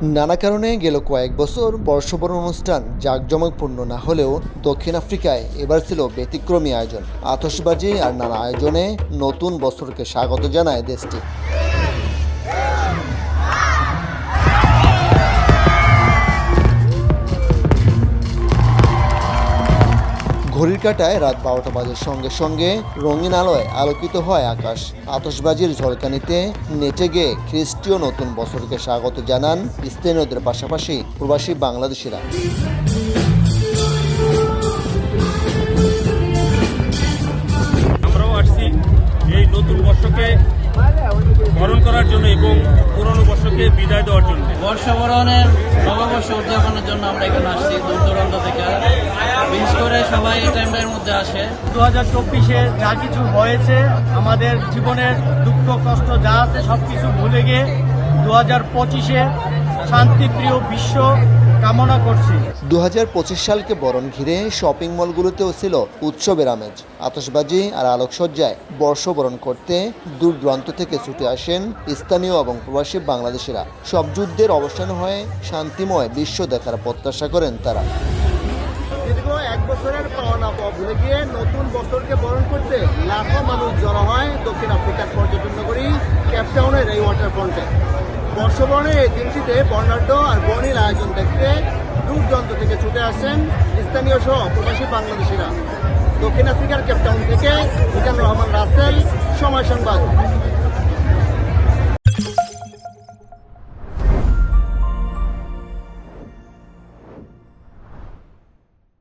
নানা কারণে গেল কয়েক বছর বর্ষবরণ অনুষ্ঠান জাঁকজমকপূর্ণ না হলেও দক্ষিণ আফ্রিকায় এবার ছিল ব্যতিক্রমী আয়োজন। আতশবাজি আর নানা আয়োজনে নতুন বছরকে স্বাগত জানায় দেশটি। ঘড়ির কাঁটায় রাত 12টা বাজের সঙ্গে সঙ্গে রঙিন আলোয় আলোকিত হয় আকাশ। আতশবাজির ঝলকানিতে নেচে গিয়ে খ্রিস্টীয় নতুন বছরকে স্বাগত জানান স্থানীয়দের পাশাপাশি প্রবাসী বাংলাদেশিরা। আমরাও আসছি এই নতুন বর্ষকে বরণ করার জন্য এবং পুরনো বর্ষকে বিদায় দেওয়ার জন্য। বর্ষবরণের নববর্ষ উদযাপনের জন্য আমরা এখানে আসছি দূর দূরান্ত থেকে। বিশেষ করে সবাই এই টাইমটার মধ্যে আসে। 2024-এ যা কিছু হয়েছে, আমাদের জীবনের দুঃখ কষ্ট যা আছে সবকিছু ভুলে গিয়ে 2025-এ শান্তিপ্রিয় বিশ্ব কামনা করছি। 2025 সালকে বরণ ঘিরে শপিং মলগুলোতেও ছিল উৎসবের আমেজ। আতশবাজি আর আলোকসজ্জায় বর্ষবরণ করতে দূর দূরান্ত থেকে ছুটে আসেন স্থানীয় এবং প্রবাসী বাংলাদেশিরা। সব যুদ্ধের অবসান হয়ে শান্তিময় বিশ্ব দেখার প্রত্যাশা করেন তারা। দীর্ঘ এক বছরের পাওনা ভুলে গিয়ে নতুন বছরকে বরণ করতে লাখো মানুষ জড়ো হয় দক্ষিণ আফ্রিকার পর্যটন নগরী কেপটাউনের এই ওয়াটারফ্রন্টে। বর্ষবরণের এই দিনটিতে বর্ণাঢ্য আর বর্ণিল আয়োজন দেখতে দূর দূরান্ত থেকে ছুটে আসেন স্থানীয় সহ প্রবাসী বাংলাদেশিরা। দক্ষিণ আফ্রিকার কেপটাউন থেকে মিজানুর রহমান রাসেল, সময় সংবাদ।